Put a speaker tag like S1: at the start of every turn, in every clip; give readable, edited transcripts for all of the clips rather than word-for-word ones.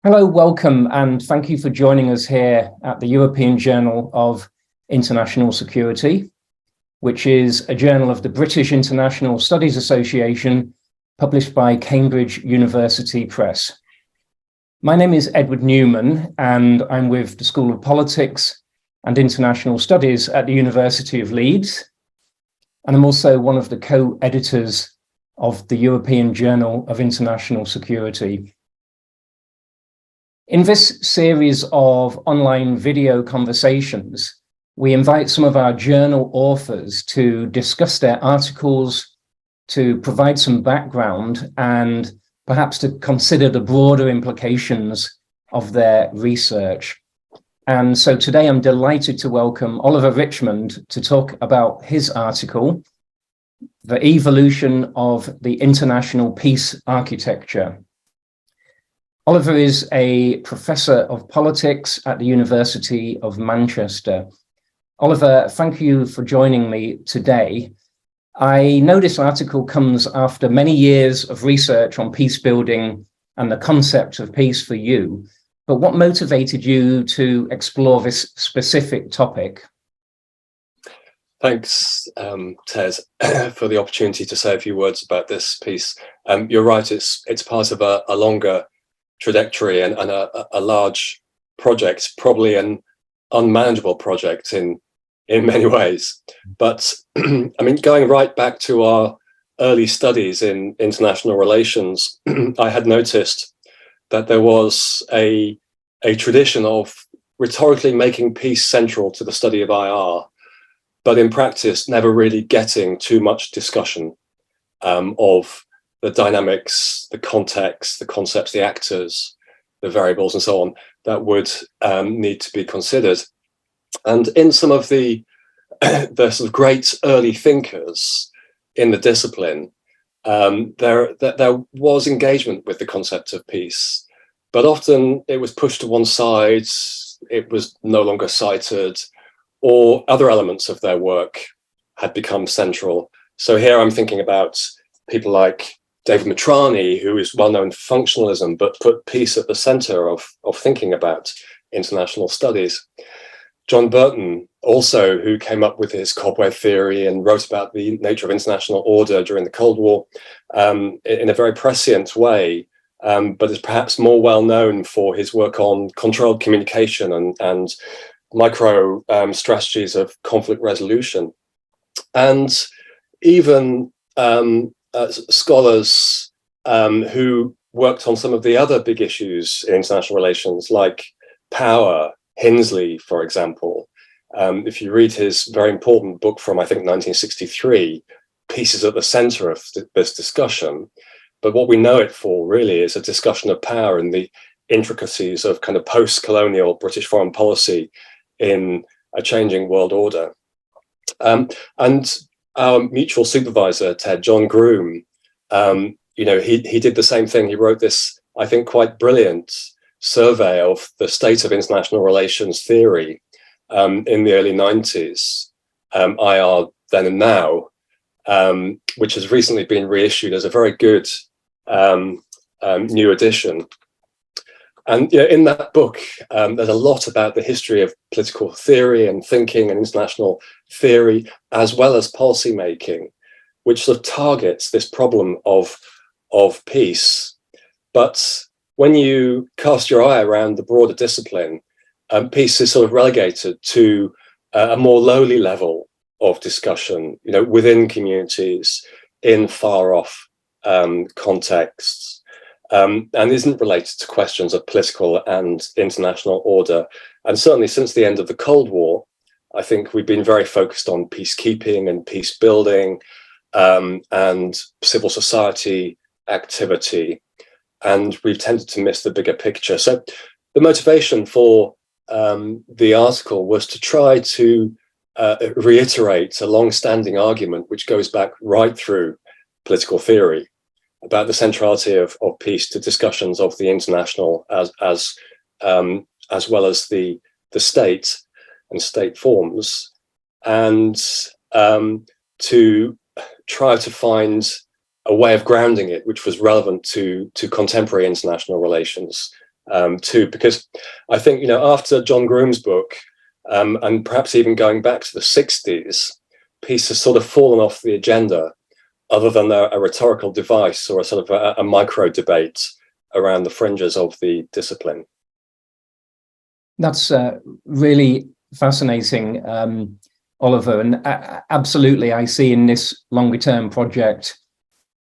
S1: Hello, welcome, and thank you for joining us here at the European Journal of International Security, which is a journal of the British International Studies Association, published by Cambridge University Press. My name is Edward Newman, and I'm with the School of Politics and International Studies at the University of Leeds, and I'm also one of the co-editors of the European Journal of International Security. In this series of online video conversations, we invite some of our journal authors to discuss their articles, to provide some background, and perhaps to consider the broader implications of their research. And so today I'm delighted to welcome Oliver Richmond to talk about his article, The Evolution of the International Peace Architecture. Oliver is a professor of politics at the University of Manchester. Oliver, thank you for joining me today. I know this article comes after many years of research on peace building and the concept of peace for you, but what motivated you to explore this specific topic?
S2: Thanks, Ted, for the opportunity to say a few words about this piece. You're right, it's part of a longer trajectory and a large project, probably an unmanageable project in many ways. But I mean, going right back to our early studies in international relations, I had noticed that there was a tradition of rhetorically making peace central to the study of IR, but in practice never really getting too much discussion of the dynamics, the context, the concepts, the actors, the variables, and so on that would need to be considered. And in some of the sort of great early thinkers in the discipline, there was engagement with the concept of peace, but often it was pushed to one side, it was no longer cited, or other elements of their work had become central. So here I'm thinking about people like David Matrani, who is well known for functionalism, but put peace at the center of thinking about international studies. John Burton, also, who came up with his cobweb theory and wrote about the nature of international order during the Cold War in a very prescient way, but is perhaps more well known for his work on controlled communication and micro strategies of conflict resolution. And even scholars who worked on some of the other big issues in international relations, like power, Hinsley, for example. If you read his very important book from, I think, 1963, Peace is at the center of this discussion. But what we know it for really is a discussion of power and the intricacies of kind of post-colonial British foreign policy in a changing world order. And our mutual supervisor, Ted, John Groom, he did the same thing. He wrote this, I think, quite brilliant survey of the state of international relations theory in the early 90s, IR then and now, which has recently been reissued as a very good new edition. And in that book, there's a lot about the history of political theory and thinking and international theory, as well as policy making, which sort of targets this problem of peace. But when you cast your eye around the broader discipline, peace is sort of relegated to a more lowly level of discussion, within communities, in far off contexts. And isn't related to questions of political and international order. And certainly since the end of the Cold War, I think we've been very focused on peacekeeping and peace building and civil society activity. And we've tended to miss the bigger picture. So the motivation for the article was to try to reiterate a long-standing argument which goes back right through political theory, about the centrality of peace to discussions of the international as well as the state and state forms, and to try to find a way of grounding it which was relevant to contemporary international relations too, because I think, you know, after John Groome's book, and perhaps even going back to the 60s, peace has sort of fallen off the agenda, other than a rhetorical device or a sort of a micro debate around the fringes of the discipline.
S1: That's really fascinating, Oliver. And absolutely, I see in this longer term project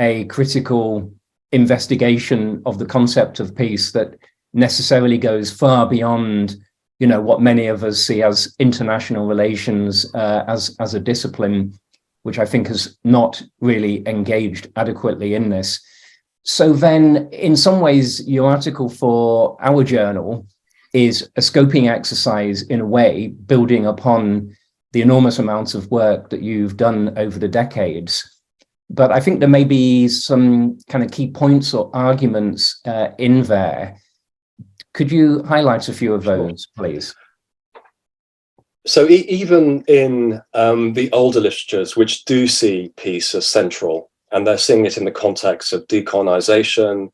S1: a critical investigation of the concept of peace that necessarily goes far beyond, you know, what many of us see as international relations as a discipline, which I think has not really engaged adequately in this. So then, in some ways, your article for our journal is a scoping exercise in a way, building upon the enormous amounts of work that you've done over the decades. But I think there may be some kind of key points or arguments in there. Could you highlight a few of those, please?
S2: So even in the older literatures, which do see peace as central, and they're seeing it in the context of decolonization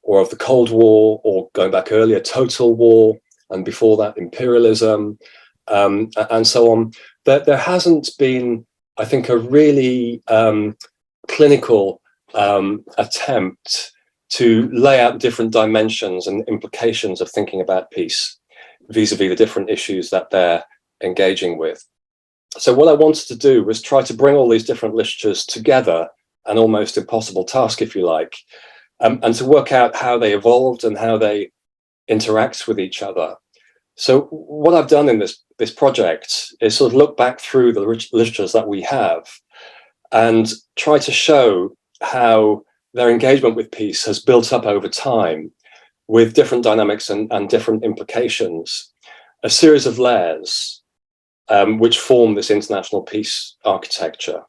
S2: or of the Cold War, or going back earlier, total war, and before that, imperialism, and so on, there hasn't been, I think, a really clinical attempt to lay out different dimensions and implications of thinking about peace vis-a-vis the different issues that they're engaging with. So what I wanted to do was try to bring all these different literatures together, an almost impossible task, if you like, and to work out how they evolved and how they interact with each other. So what I've done in this project is sort of look back through the literatures that we have and try to show how their engagement with peace has built up over time with different dynamics and different implications, a series of layers which form this international peace architecture,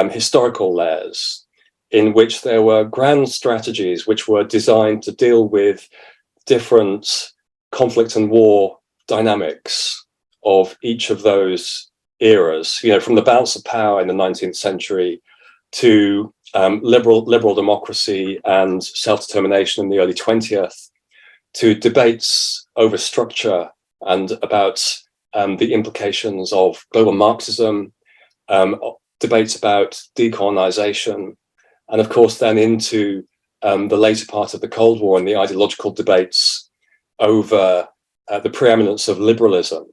S2: historical layers in which there were grand strategies which were designed to deal with different conflict and war dynamics of each of those eras, you know, from the balance of power in the 19th century to liberal democracy and self-determination in the early 20th, to debates over structure and about the implications of global Marxism, debates about decolonization, and of course then into the later part of the Cold War and the ideological debates over the preeminence of liberalism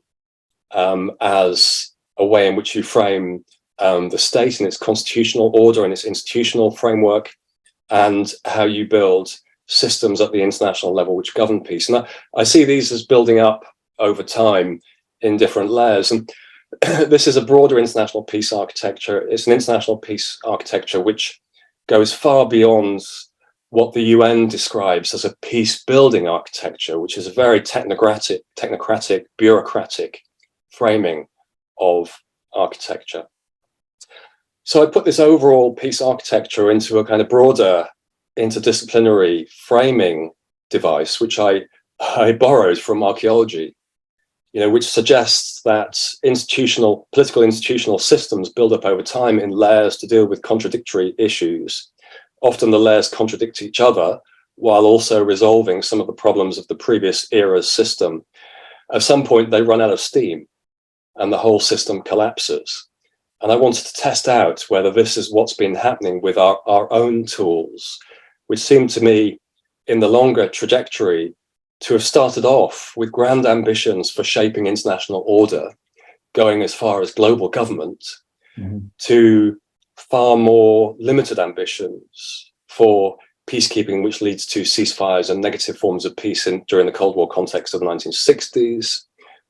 S2: as a way in which you frame the state and its constitutional order and its institutional framework, and how you build systems at the international level which govern peace. And I see these as building up over time in different layers. And this is a broader international peace architecture. It's an international peace architecture which goes far beyond what the UN describes as a peace-building architecture, which is a very technocratic, bureaucratic framing of architecture. So I put this overall peace architecture into a kind of broader interdisciplinary framing device, which I borrowed from archaeology, you know, which suggests that political institutional systems build up over time in layers to deal with contradictory issues. Often the layers contradict each other while also resolving some of the problems of the previous era's system. At some point, they run out of steam and the whole system collapses. And I wanted to test out whether this is what's been happening with our own tools, which seem to me in the longer trajectory to have started off with grand ambitions for shaping international order, going as far as global government, to far more limited ambitions for peacekeeping, which leads to ceasefires and negative forms of peace during the Cold War context of the 1960s,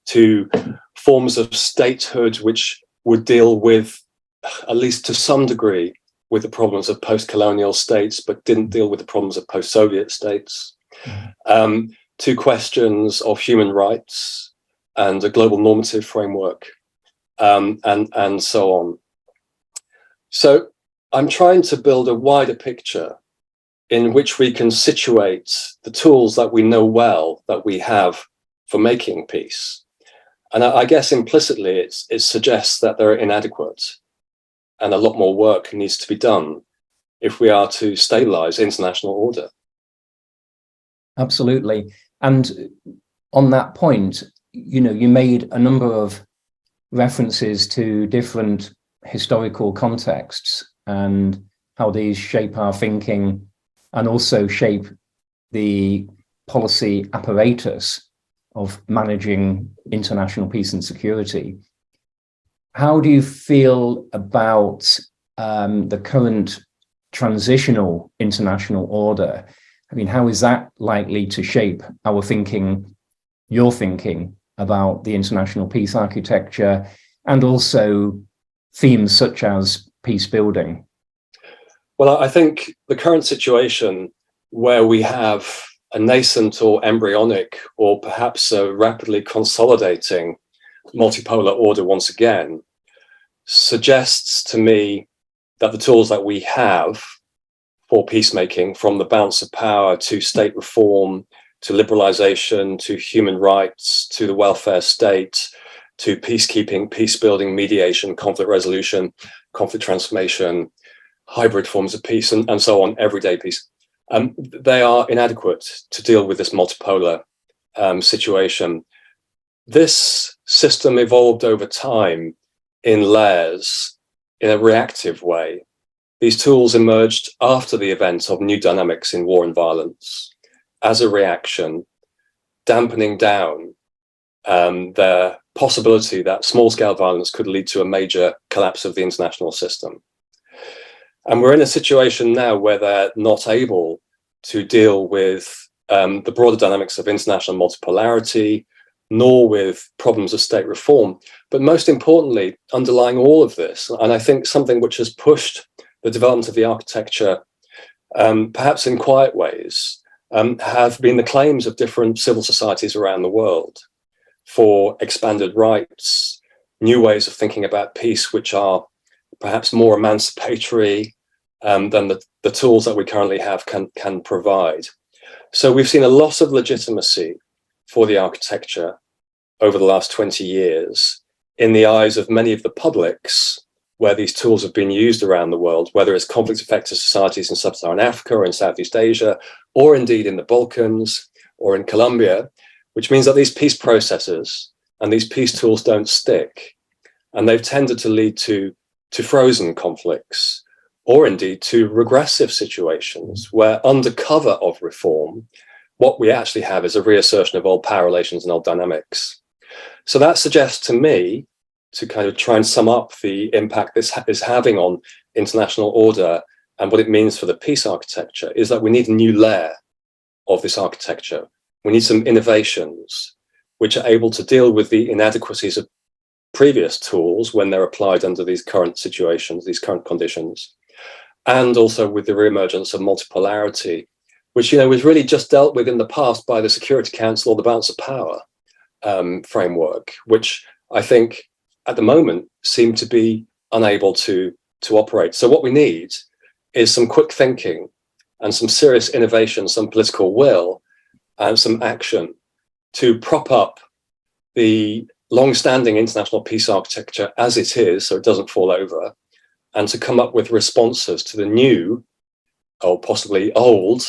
S2: to forms of statehood which would deal with, at least to some degree, with the problems of post-colonial states, but didn't deal with the problems of post-Soviet states, to questions of human rights and a global normative framework, and so on. So I'm trying to build a wider picture in which we can situate the tools that we know well that we have for making peace. And I guess implicitly it suggests that they're inadequate and a lot more work needs to be done if we are to stabilize international order.
S1: Absolutely. And on that point, you made a number of references to different historical contexts and how these shape our thinking and also shape the policy apparatus of managing international peace and security. How do you feel about the current transitional international order? I mean, how is that likely to shape our thinking, your thinking about the international peace architecture, and also themes such as peace building?
S2: Well, I think the current situation where we have a nascent or embryonic or perhaps a rapidly consolidating multipolar order once again suggests to me that the tools that we have for peacemaking, from the balance of power to state reform, to liberalization, to human rights, to the welfare state, to peacekeeping, peace building, mediation, conflict resolution, conflict transformation, hybrid forms of peace, and so on, everyday peace, they are inadequate to deal with this multipolar situation. This system evolved over time in layers, in a reactive way. These tools emerged after the event of new dynamics in war and violence as a reaction, dampening down the possibility that small-scale violence could lead to a major collapse of the international system. And we're in a situation now where they're not able to deal with the broader dynamics of international multipolarity, nor with problems of state reform. But most importantly, underlying all of this, and I think something which has pushed the development of the architecture, perhaps in quiet ways, have been the claims of different civil societies around the world for expanded rights, new ways of thinking about peace, which are perhaps more emancipatory than the tools that we currently have can provide. So we've seen a loss of legitimacy for the architecture over the last 20 years in the eyes of many of the publics where these tools have been used around the world, whether it's conflict-affected societies in sub-Saharan Africa or in Southeast Asia, or indeed in the Balkans or in Colombia, which means that these peace processes and these peace tools don't stick. And they've tended to lead to frozen conflicts, or indeed to regressive situations where, under cover of reform, what we actually have is a reassertion of old power relations and old dynamics. So that suggests to me, to kind of try and sum up the impact this is having on international order and what it means for the peace architecture, is that we need a new layer of this architecture. We need some innovations which are able to deal with the inadequacies of previous tools when they're applied under these current situations, these current conditions, and also with the reemergence of multipolarity, which was really just dealt with in the past by the Security Council or the balance of power framework, which I think at the moment seem to be unable to operate. So what we need is some quick thinking and some serious innovation, some political will and some action to prop up the long-standing international peace architecture as it is, so it doesn't fall over, and to come up with responses to the new, or possibly old,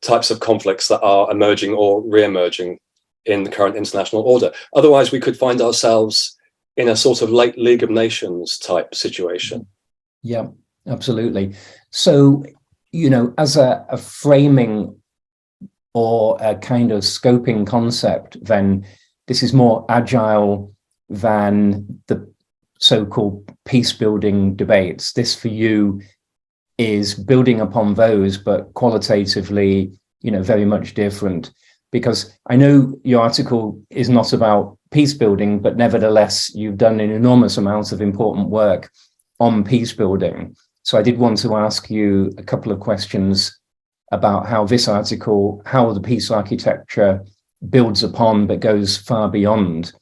S2: types of conflicts that are emerging or re-emerging in the current international order. Otherwise, we could find ourselves in a sort of late League of Nations type situation.
S1: Yeah, absolutely. So, as a framing or a kind of scoping concept, then this is more agile than the so-called peace building debates. This for you is building upon those, but qualitatively, very much different. Because I know your article is not about peace building, but nevertheless, you've done an enormous amount of important work on peace building. So I did want to ask you a couple of questions about how this article, how the peace architecture builds upon, but goes far beyond.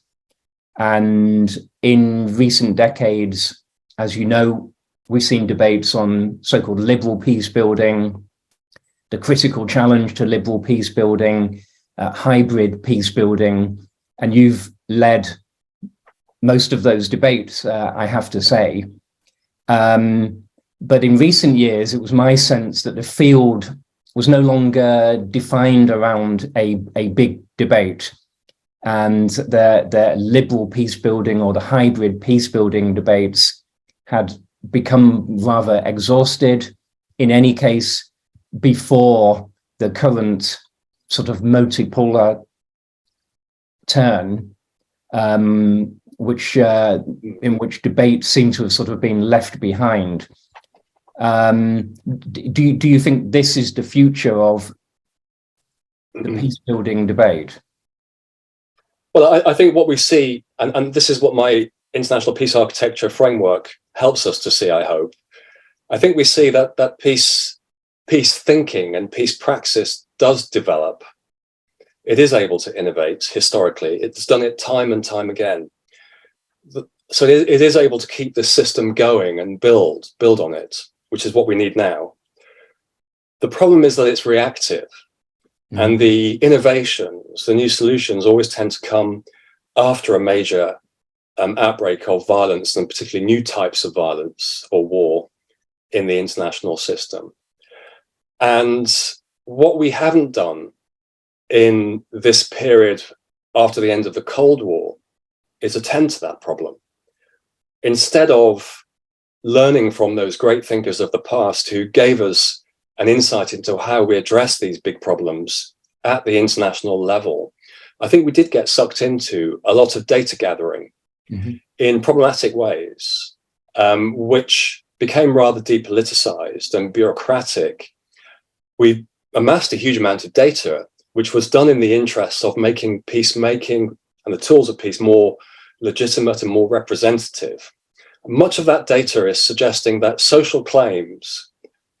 S1: And in recent decades, as you know, we've seen debates on so-called liberal peace building, the critical challenge to liberal peace building, hybrid peace building, and you've led most of those debates, I have to say. But in recent years, it was my sense that the field was no longer defined around a big debate, and the liberal peace building or the hybrid peace building debates had become rather exhausted, in any case, before the current sort of multipolar turn, in which debate seemed to have sort of been left behind. Do you think this is the future of the peace building debate?
S2: Well, I think what we see, and this is what my international peace architecture framework helps us to see, I hope. I think we see that peace thinking and peace praxis does develop. It is able to innovate historically. It's done it time and time again. So it is able to keep this system going and build on it, which is what we need now. The problem is that it's reactive. And the innovations, the new solutions always tend to come after a major outbreak of violence, and particularly new types of violence or war in the international system. And what we haven't done in this period after the end of the Cold War is attend to that problem. Instead of learning from those great thinkers of the past who gave us an insight into how we address these big problems at the international level, I think we did get sucked into a lot of data gathering in problematic ways, which became rather depoliticized and bureaucratic. We amassed a huge amount of data, which was done in the interests of making peacemaking and the tools of peace more legitimate and more representative. Much of that data is suggesting that social claims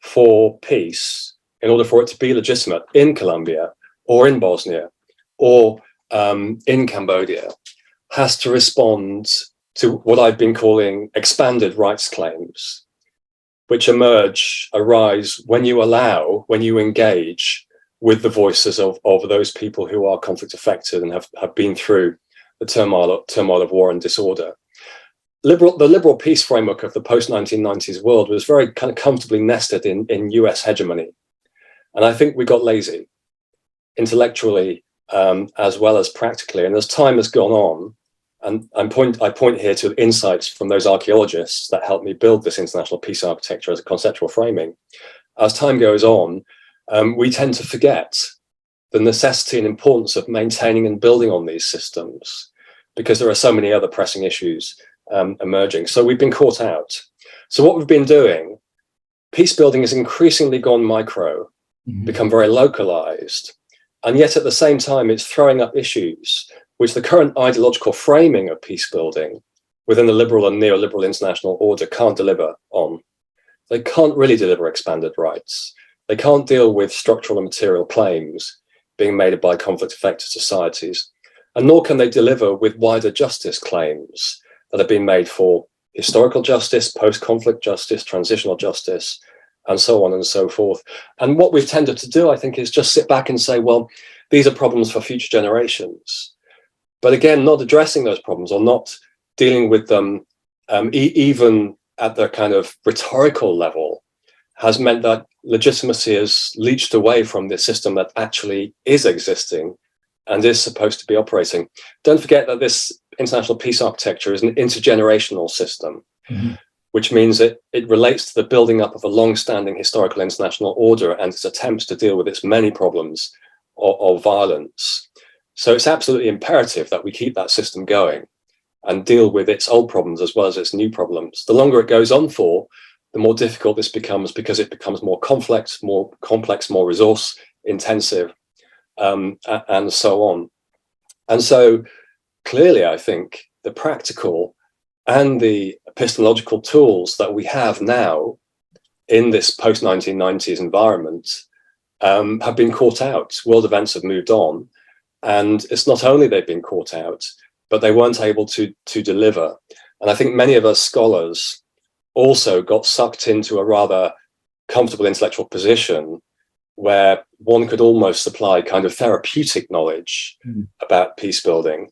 S2: for peace, in order for it to be legitimate in Colombia or in Bosnia or in Cambodia, has to respond to what I've been calling expanded rights claims, which arise when you engage with the voices of those people who are conflict affected and have been through the turmoil of war and disorder. The liberal peace framework of the post-1990s world was very kind of comfortably nested in US hegemony. And I think we got lazy intellectually as well as practically. And as time has gone on, and I point here to insights from those archaeologists that helped me build this international peace architecture as a conceptual framing. As time goes on, we tend to forget the necessity and importance of maintaining and building on these systems, because there are so many other pressing issues emerging. So we've been caught out. So what we've been doing, peace building has increasingly gone micro, become very localized, and yet at the same time it's throwing up issues which the current ideological framing of peace building within the liberal and neoliberal international order can't deliver on. They can't really deliver expanded rights. They can't deal with structural and material claims being made by conflict affected societies, and nor can they deliver with wider justice claims that have been made for historical justice, post-conflict justice, transitional justice, and so on and so forth. And what we've tended to do, I think, is just sit back and say, well, these are problems for future generations. But again, not addressing those problems or not dealing with them, even at the kind of rhetorical level, has meant that legitimacy has leached away from the system that actually is existing and is supposed to be operating. Don't forget that this international peace architecture is an intergenerational system, which means it relates to the building up of a long-standing historical international order and its attempts to deal with its many problems of violence. So it's absolutely imperative that we keep that system going and deal with its old problems as well as its new problems. The longer it goes on for, the more difficult this becomes, because it becomes more complex, more resource intensive, and so on. And so clearly, I think the practical and the epistemological tools that we have now in this post-1990s environment have been caught out. World events have moved on, and it's not only they've been caught out, but they weren't able to deliver. And I think many of us scholars also got sucked into a rather comfortable intellectual position where one could almost supply kind of therapeutic knowledge about peace building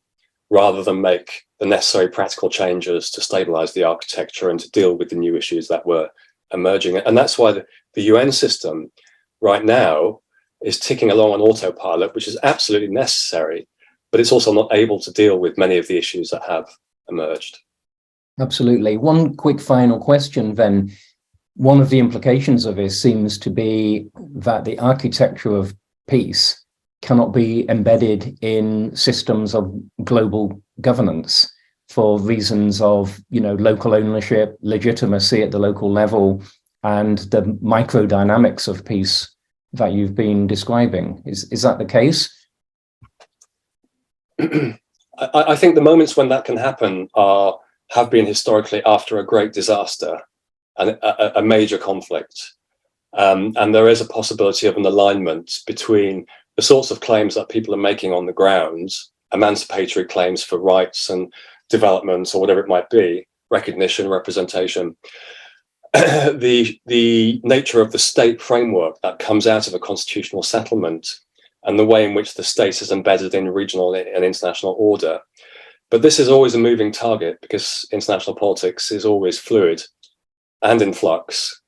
S2: rather than make the necessary practical changes to stabilize the architecture and to deal with the new issues that were emerging. And that's why the UN system right now is ticking along on autopilot, which is absolutely necessary, but it's also not able to deal with many of the issues that have emerged.
S1: Absolutely. One quick final question then. One of the implications of this seems to be that the architecture of peace cannot be embedded in systems of global governance for reasons of, local ownership, legitimacy at the local level, and the microdynamics of peace that you've been describing. Is that the case?
S2: I think the moments when that can happen have been historically after a great disaster and a major conflict. And there is a possibility of an alignment between the sorts of claims that people are making on the ground, emancipatory claims for rights and development or whatever it might be, recognition, representation, the nature of the state framework that comes out of a constitutional settlement and the way in which the state is embedded in regional and international order. But this is always a moving target because international politics is always fluid and in flux,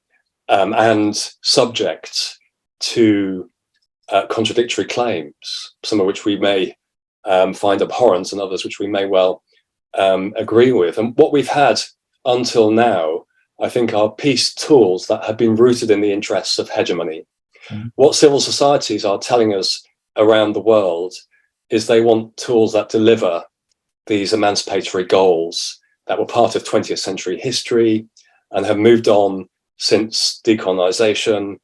S2: and subject to contradictory claims, some of which we may find abhorrent and others which we may well agree with. And what we've had until now, I think, are peace tools that have been rooted in the interests of hegemony. What civil societies are telling us around the world is they want tools that deliver these emancipatory goals that were part of 20th century history and have moved on since decolonization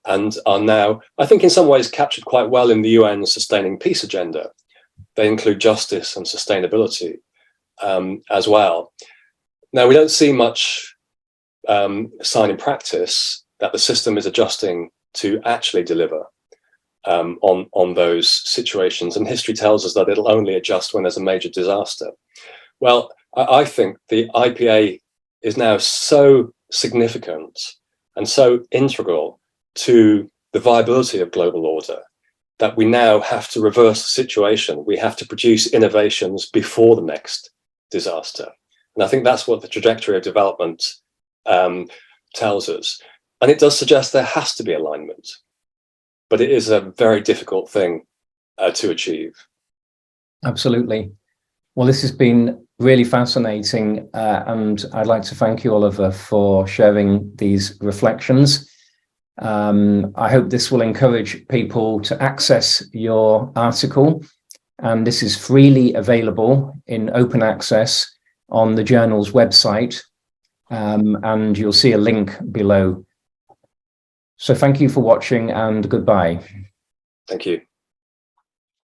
S2: and are now, I think, in some ways captured quite well in the UN sustaining peace agenda. They include justice and sustainability as well. Now, we don't see much sign in practice that the system is adjusting to actually deliver on those situations. And history tells us that it'll only adjust when there's a major disaster. Well, I think the IPA is now so significant and so integral to the viability of global order that we now have to reverse the situation. We have to produce innovations before the next disaster. And I think that's what the trajectory of development tells us. And it does suggest there has to be alignment, but it is a very difficult thing to achieve. Absolutely.
S1: Well, this has been really fascinating, and I'd like to thank you, Oliver, for sharing these reflections. I hope this will encourage people to access your article, and this is freely available in open access on the journal's website, and you'll see a link below. So thank you for watching, and goodbye.
S2: Thank you.